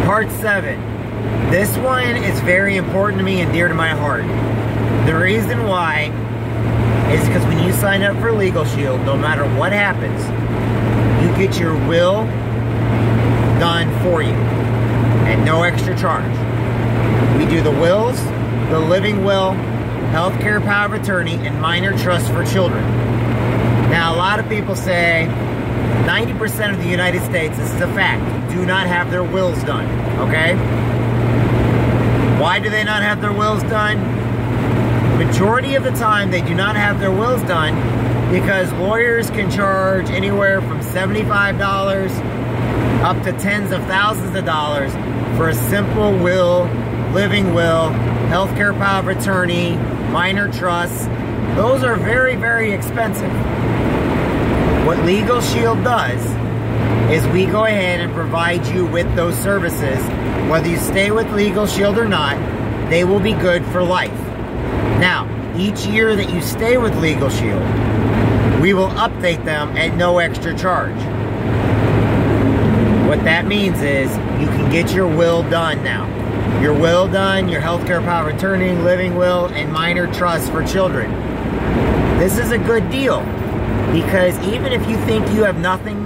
Part 7. This one is very important to me and dear to my heart. The reason why is because when you sign up for Legal Shield, no matter what happens, you get your will done for you at no extra charge. We do the wills, the living will, healthcare power of attorney, and minor trust for children. Now, a lot of people say 90% of the United States, this is a fact, do not have their wills done, okay? Why do they not have their wills done? Majority of the time, they do not have their wills done because lawyers can charge anywhere from $75 up to tens of thousands of dollars for a simple will, living will, healthcare power of attorney, minor trusts. Those are very, very expensive. What Legal Shield does is we go ahead and provide you with those services. Whether you stay with Legal Shield or not, they will be good for life. Now, each year that you stay with Legal Shield, we will update them at no extra charge. What that means is you can get your will done now. Your will done, your healthcare power of attorney, living will, and minor trust for children. This is a good deal because even if you think you have nothing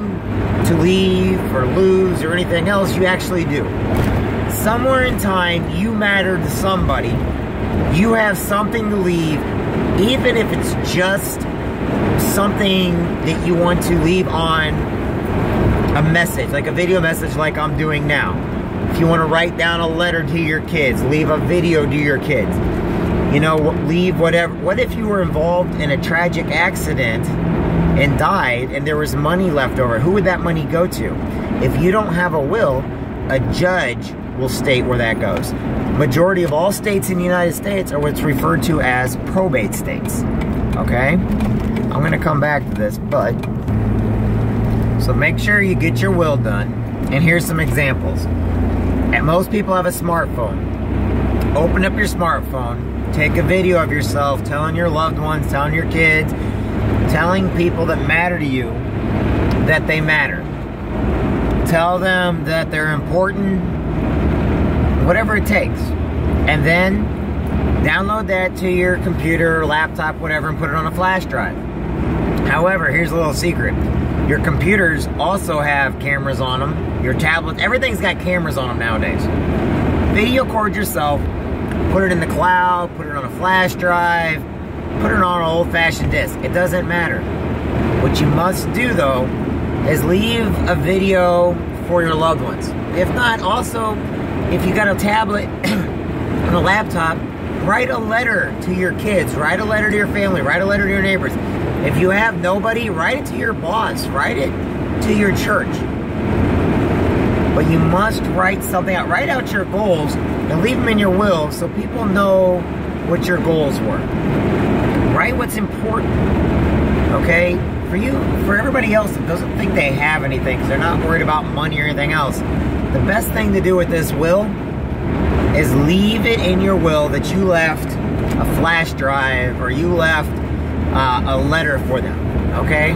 to leave or lose or anything else, you actually do. Somewhere in time, you matter to somebody. You have something to leave, even if it's just something that you want to leave on a message, like a video message like I'm doing now. If you want to write down a letter to your kids, leave a video to your kids. You know, leave whatever. What if you were involved in a tragic accident and died and there was money left over? Who would that money go to? If you don't have a will, a judge will state where that goes. Majority of all states in the United States are what's referred to as probate states. Okay? I'm going to come back to this, but so make sure you get your will done. And here's some examples. And most people have a smartphone. Open up your smartphone, take a video of yourself telling your loved ones, telling your kids, telling people that matter to you that they matter. Tell them that they're important, whatever it takes. And then download that to your computer, laptop, whatever, and put it on a flash drive. However, here's a little secret. Your computers also have cameras on them. Your tablets, everything's got cameras on them nowadays. Video record yourself, put it in the cloud, put it on a flash drive, put it on an old-fashioned disc. It doesn't matter. What you must do, though, is leave a video for your loved ones. If not, also, if you got a tablet and a laptop, write a letter to your kids, write a letter to your family, write a letter to your neighbors. If you have nobody, write it to your boss, write it to your church. But you must write something out. Write out your goals and leave them in your will so people know what your goals were. Write what's important, okay? For you, for everybody else that doesn't think they have anything because they're not worried about money or anything else, the best thing to do with this will is leave it in your will that you left a flash drive or you left a letter for them, okay?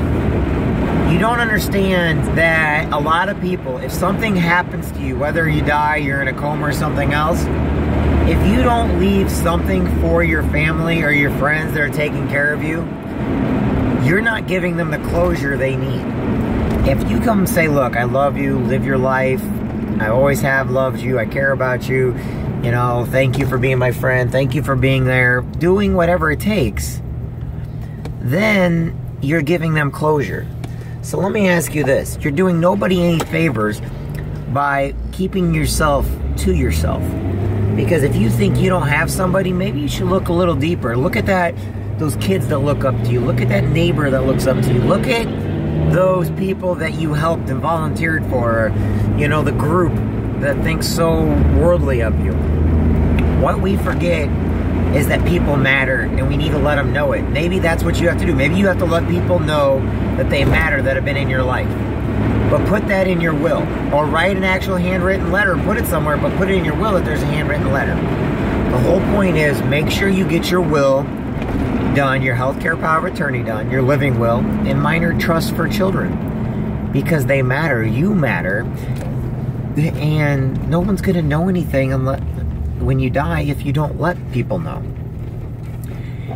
You don't understand that a lot of people, if something happens to you, whether you die, you're in a coma or something else, if you don't leave something for your family or your friends that are taking care of you, you're not giving them the closure they need. If you come and say, look, I love you, live your life, I always have loved you, I care about you, you know, thank you for being my friend, thank you for being there, doing whatever it takes, then you're giving them closure. So let me ask you this. You're doing nobody any favors by keeping yourself to yourself. Because if you think you don't have somebody, maybe you should look a little deeper. Look at those kids that look up to you. Look at that neighbor that looks up to you. Look at those people that you helped and volunteered for. You know, the group that thinks so worldly of you. What we forget is that people matter, and we need to let them know it. Maybe that's what you have to do. Maybe you have to let people know that they matter, that have been in your life. But put that in your will. Or write an actual handwritten letter and put it somewhere, but put it in your will that there's a handwritten letter. The whole point is, make sure you get your will done, your healthcare power of attorney done, your living will, and minor trust for children. Because they matter. You matter. And no one's going to know anything unless, when you die, if you don't let people know.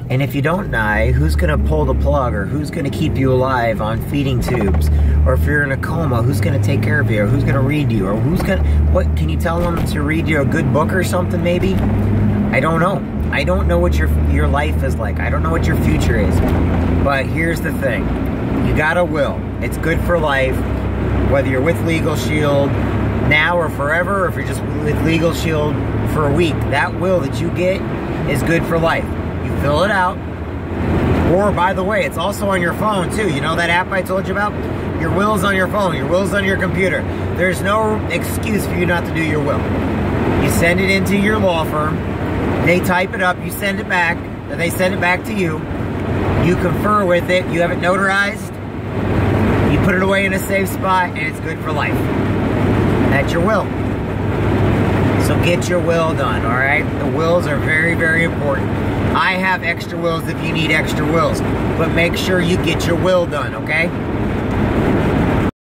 And if you don't die, who's going to pull the plug, or who's going to keep you alive on feeding tubes? Or if you're in a coma, who's going to take care of you? Or who's going to read you? Or who's going to... What, can you tell them to read you a good book or something, maybe? I don't know. I don't know what your life is like. I don't know what your future is. But here's the thing. You got a will. It's good for life. Whether you're with Legal Shield now or forever, or if you're just with Legal Shield for a week, that will that you get is good for life. You fill it out. Or, by the way, it's also on your phone, too. You know that app I told you about? Your will's on your phone. Your will's on your computer. There's no excuse for you not to do your will. You send it into your law firm. They type it up. You send it back. They send it back to you. You confer with it. You have it notarized. You put it away in a safe spot, and it's good for life. That's your will. So get your will done, all right? The wills are very, very important. I have extra wills if you need extra wills, but make sure you get your will done, okay?